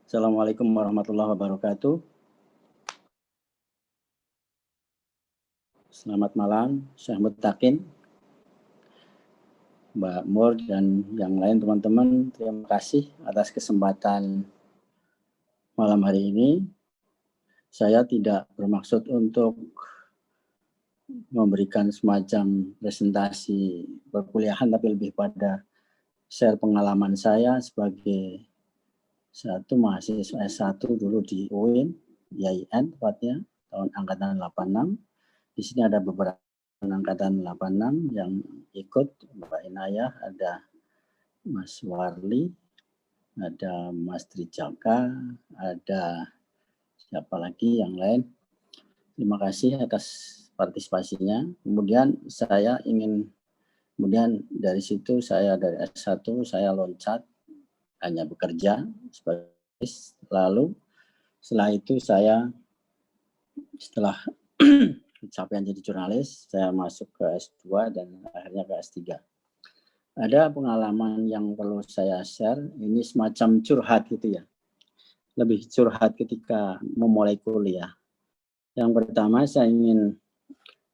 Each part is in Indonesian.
Assalamualaikum warahmatullahi wabarakatuh. Selamat malam, Syekh Mutakin, Mbak Mur, dan yang lain teman-teman. Terima kasih atas kesempatan malam hari ini. Saya tidak bermaksud untuk memberikan semacam presentasi perkuliahan, tapi lebih pada share pengalaman saya sebagai satu mahasiswa S1 dulu di UIN, IAIN tepatnya, tahun angkatan 86. Di sini ada beberapa angkatan 86 yang ikut, Mbak Inayah, ada Mas Warli, ada Mas Trijaka, ada siapa lagi yang lain. Terima kasih atas partisipasinya. Kemudian dari situ saya dari S1 saya loncat hanya bekerja sebagai lalu setelah itu setelah capaian jadi jurnalis, saya masuk ke S2 dan akhirnya ke S3. Ada pengalaman yang perlu saya share, ini semacam curhat gitu ya. Lebih curhat ketika memulai kuliah. Yang pertama saya ingin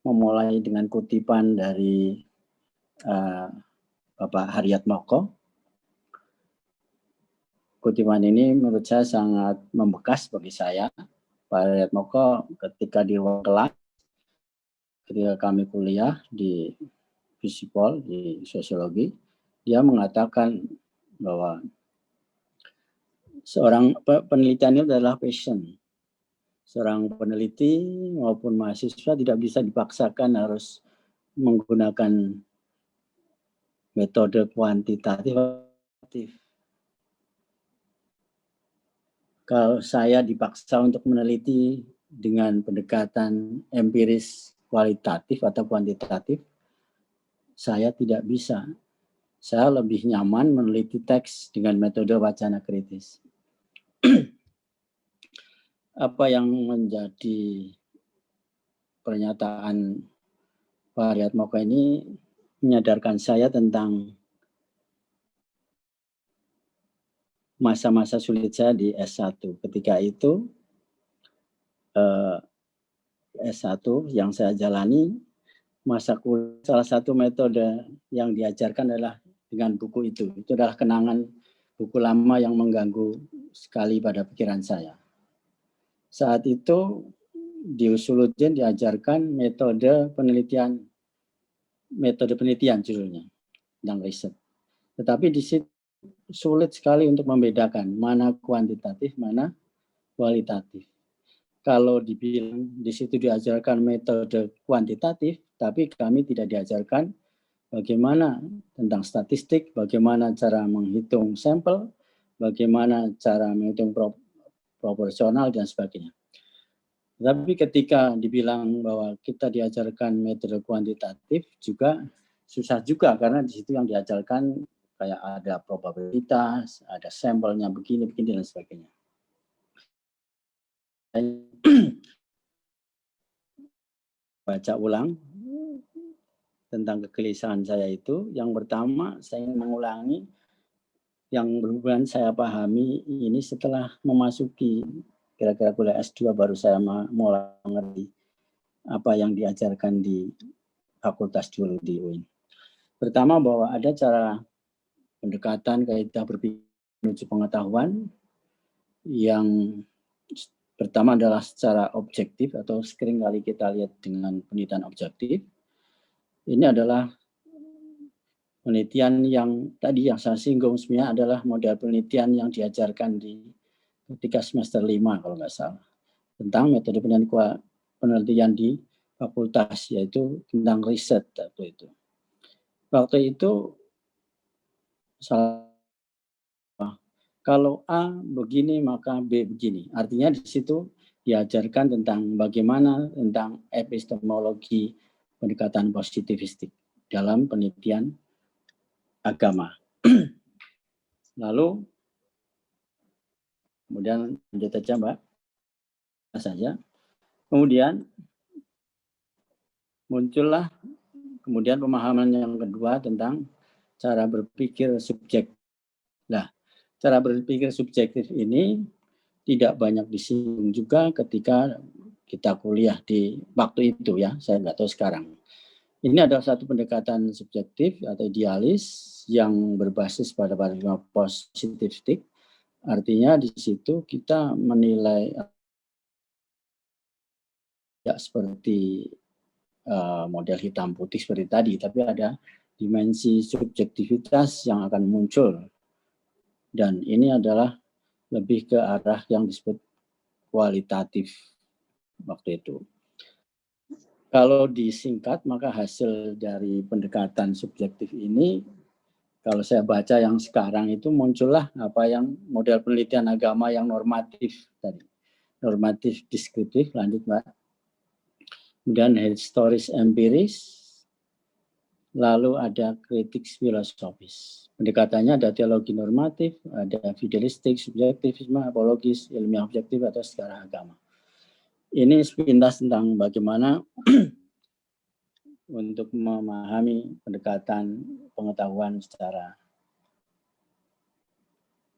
memulai dengan kutipan dari Bapak Haryatmoko. Kutipan ini menurut saya sangat membekas bagi saya. Pak Haryatmoko ketika di kelas, ketika kami kuliah di Visipol, di sosiologi, dia mengatakan bahwa seorang penelitian itu adalah passion. Seorang peneliti maupun mahasiswa tidak bisa dipaksakan harus menggunakan metode kuantitatif. Kalau saya dipaksa untuk meneliti dengan pendekatan empiris kualitatif atau kuantitatif, saya tidak bisa. Saya lebih nyaman meneliti teks dengan metode wacana kritis. Apa yang menjadi pernyataan Pak Haryatmoko ini menyadarkan saya tentang masa-masa sulit saya di S1. Ketika itu S1 yang saya jalani, masa kuliah salah satu metode yang diajarkan adalah dengan buku itu. Itu adalah kenangan buku lama yang mengganggu sekali pada pikiran saya. Saat itu di Usuluddin diajarkan metode penelitian judulnya, tentang riset. Tetapi di situ sulit sekali untuk membedakan mana kuantitatif, mana kualitatif. Kalau dibilang di situ diajarkan metode kuantitatif, tapi kami tidak diajarkan bagaimana tentang statistik, bagaimana cara menghitung sampel, bagaimana cara menghitung proporsional dan sebagainya. Tapi ketika dibilang bahwa kita diajarkan metode kuantitatif juga susah juga, karena di situ yang diajarkan kayak ada probabilitas, ada sampelnya begini dan sebagainya. Baca ulang tentang kegelisahan saya itu. Yang pertama saya ingin mengulangi yang berhubungan saya pahami ini setelah memasuki kira-kira kuliah S2 baru saya mulai mengerti apa yang diajarkan di fakultas dulu di UIN. Pertama bahwa ada cara pendekatan kaidah berpikir menuju pengetahuan yang pertama adalah secara objektif atau sering kali kita lihat dengan penelitian objektif. Ini adalah penelitian yang tadi yang saya singgung sebenarnya adalah model penelitian yang diajarkan di ketika semester 5 kalau nggak salah, tentang metode penelitian di fakultas, yaitu tentang riset waktu itu. Waktu itu kalau A begini maka B begini. Artinya di situ diajarkan tentang bagaimana tentang epistemologi pendekatan positivistik dalam penelitian agama. Lalu kemudian lanjut saja Mbak. Saja. Kemudian muncullah kemudian pemahaman yang kedua tentang cara berpikir subjektif. Nah, cara berpikir subjektif ini tidak banyak disinggung juga ketika kita kuliah di waktu itu ya, saya nggak tahu sekarang. Ini adalah satu pendekatan subjektif atau idealis yang berbasis pada paradigma positifistik. Artinya di situ kita menilai tidak seperti model hitam putih seperti tadi, tapi ada dimensi subjektivitas yang akan muncul. Dan ini adalah lebih ke arah yang disebut kualitatif waktu itu. Kalau disingkat, maka hasil dari pendekatan subjektif ini, kalau saya baca yang sekarang itu muncullah apa yang model penelitian agama yang normatif tadi. Normatif deskriptif, lanjut Mbak. Kemudian historis empiris, lalu ada kritik filosofis. Pendekatannya ada teologi normatif, ada fidelistik, subjektivisme, apologis, ilmiah objektif, atau sejarah agama. Ini sepintas tentang bagaimana untuk memahami pendekatan pengetahuan secara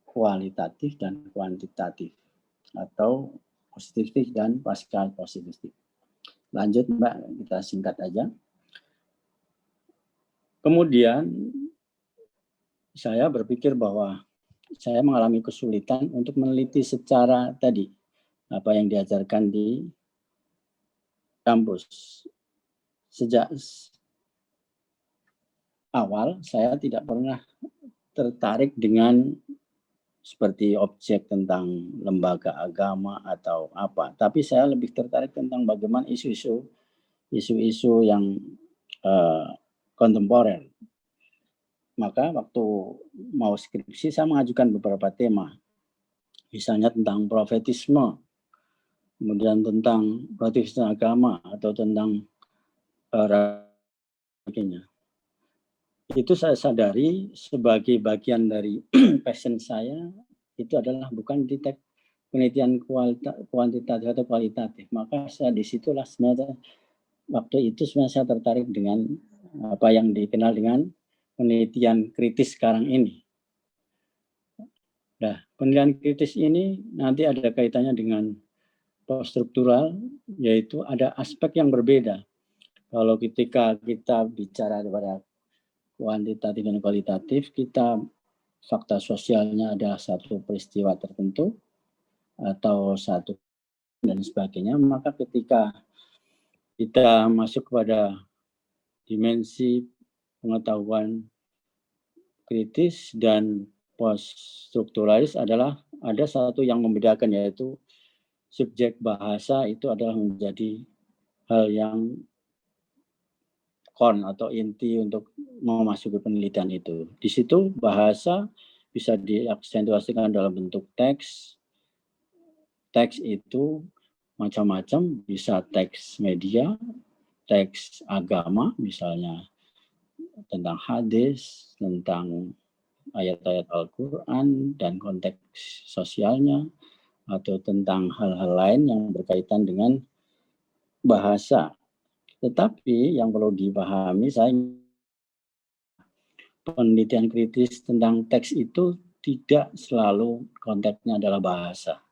kualitatif dan kuantitatif atau positifistik dan pascal positifistik. Lanjut Mbak, kita singkat aja. Kemudian saya berpikir bahwa saya mengalami kesulitan untuk meneliti secara tadi apa yang diajarkan di kampus. Sejak awal saya tidak pernah tertarik dengan seperti objek tentang lembaga agama atau apa, tapi saya lebih tertarik tentang bagaimana isu-isu yang kontemporer. Maka waktu mau skripsi saya mengajukan beberapa tema, misalnya tentang profetisme, kemudian tentang relativisme agama atau tentang itu saya sadari sebagai bagian dari passion saya itu adalah bukan di penelitian kuantitatif atau kualitatif. Maka saya disitulah sebenarnya waktu itu sebenarnya saya tertarik dengan apa yang dikenal dengan penelitian kritis sekarang ini. Nah, penelitian kritis ini nanti ada kaitannya dengan poststruktural, yaitu ada aspek yang berbeda. Kalau ketika kita bicara pada kuantitatif dan kualitatif, kita fakta sosialnya adalah satu peristiwa tertentu atau satu dan sebagainya, maka ketika kita masuk kepada dimensi pengetahuan kritis dan poststrukturalis adalah ada satu yang membedakan, yaitu subjek bahasa itu adalah menjadi hal yang atau inti untuk memasuki penelitian itu. Di situ bahasa bisa diaksentuasikan dalam bentuk teks. Teks itu macam-macam, bisa teks media, teks agama, misalnya tentang hadis, tentang ayat-ayat Al-Quran dan konteks sosialnya, atau tentang hal-hal lain yang berkaitan dengan bahasa. Tetapi yang perlu dipahami, saya penelitian kritis tentang teks itu tidak selalu konteksnya adalah bahasa.